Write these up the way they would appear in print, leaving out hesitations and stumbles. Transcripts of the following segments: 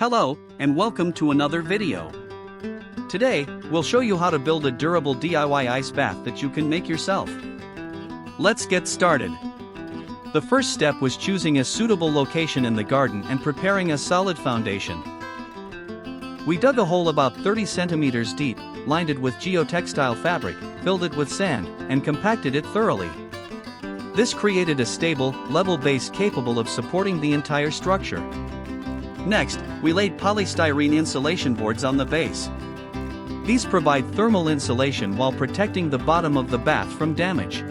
Hello, and welcome to another video. Today, we'll show you how to build a durable DIY ice bath that you can make yourself. Let's get started. The first step was choosing a suitable location in the garden and preparing a solid foundation. We dug a hole about 30 centimeters deep, lined it with geotextile fabric, filled it with sand, and compacted it thoroughly. This created a stable, level base capable of supporting the entire structure. Next, we laid polystyrene insulation boards on the base. These provide thermal insulation while protecting the bottom of the bath from damage.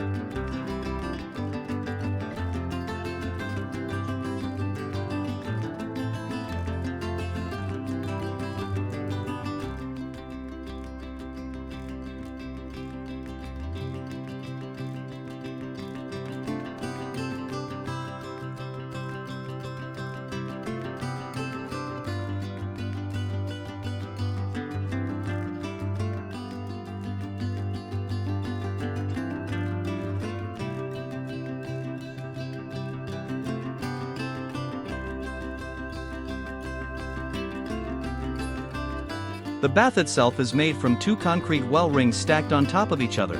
The bath itself is made from two concrete well rings stacked on top of each other.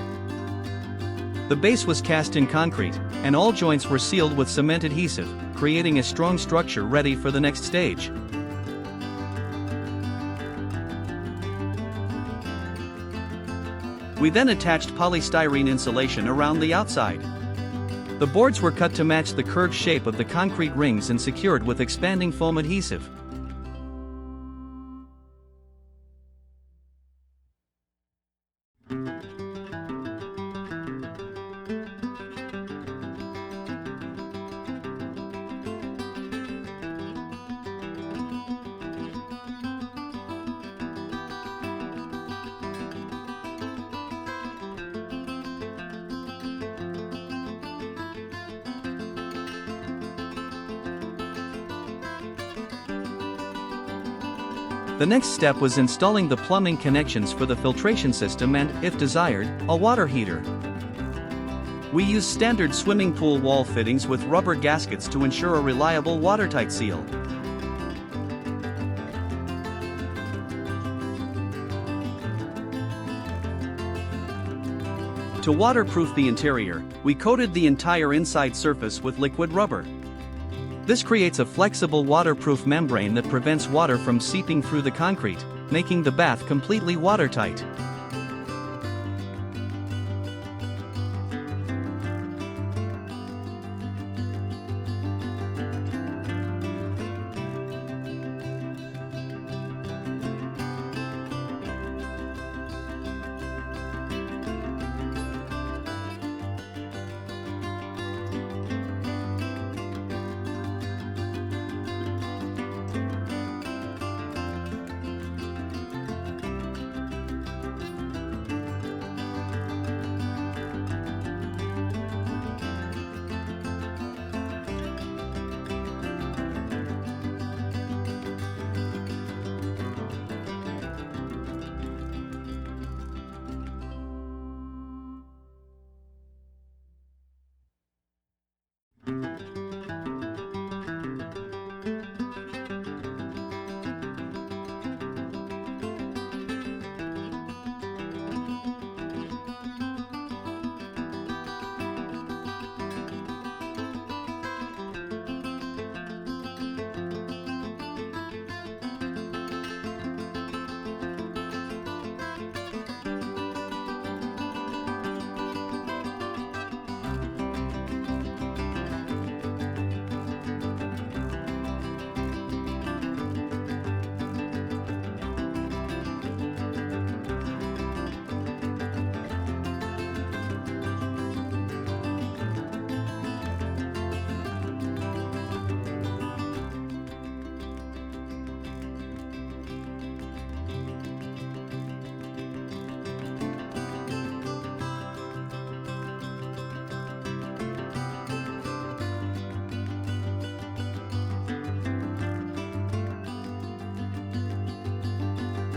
The base was cast in concrete, and all joints were sealed with cement adhesive, creating a strong structure ready for the next stage. We then attached polystyrene insulation around the outside. The boards were cut to match the curved shape of the concrete rings and secured with expanding foam adhesive. The next step was installing the plumbing connections for the filtration system and, if desired, a water heater. We used standard swimming pool wall fittings with rubber gaskets to ensure a reliable watertight seal. To waterproof the interior, we coated the entire inside surface with liquid rubber. This creates a flexible waterproof membrane that prevents water from seeping through the concrete, making the bath completely watertight.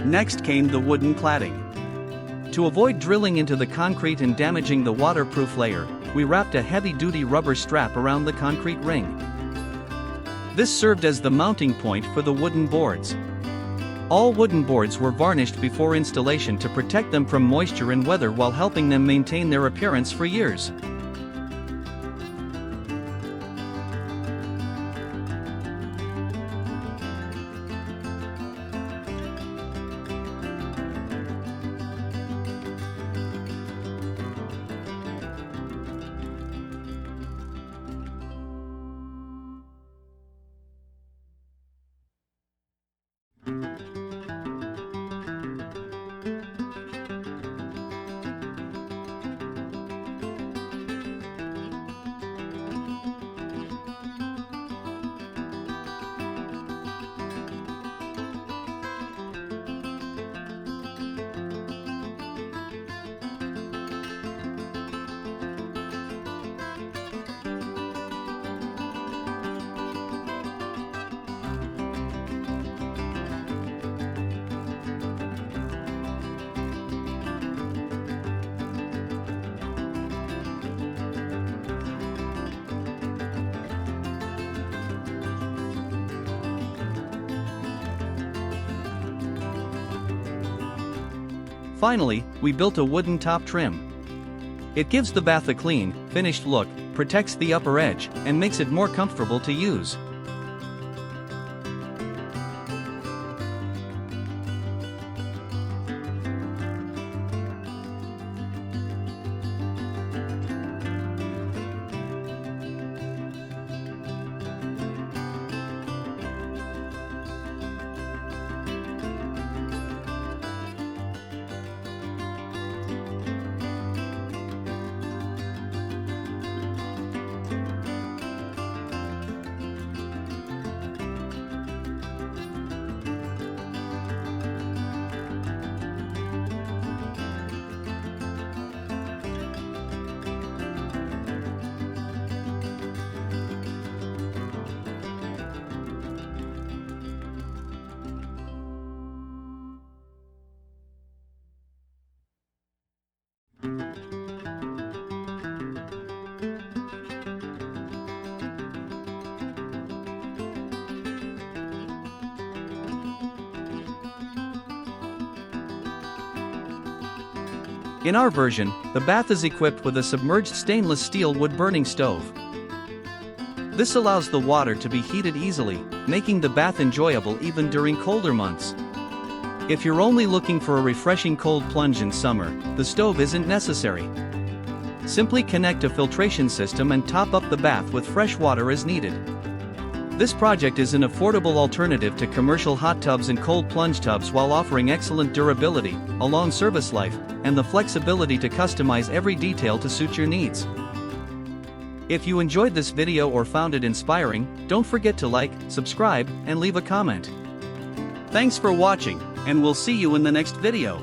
Next came the wooden cladding. To avoid drilling into the concrete and damaging the waterproof layer, we wrapped a heavy-duty rubber strap around the concrete ring. This served as the mounting point for the wooden boards. All wooden boards were varnished before installation to protect them from moisture and weather while helping them maintain their appearance for years. Finally, we built a wooden top trim. It gives the bath a clean, finished look, protects the upper edge, and makes it more comfortable to use. In our version, the bath is equipped with a submerged stainless steel wood-burning stove. This allows the water to be heated easily, making the bath enjoyable even during colder months. If you're only looking for a refreshing cold plunge in summer, the stove isn't necessary. Simply connect a filtration system and top up the bath with fresh water as needed. This project is an affordable alternative to commercial hot tubs and cold plunge tubs while offering excellent durability, a long service life, and the flexibility to customize every detail to suit your needs. If you enjoyed this video or found it inspiring, don't forget to like, subscribe, and leave a comment. Thanks for watching, and we'll see you in the next video.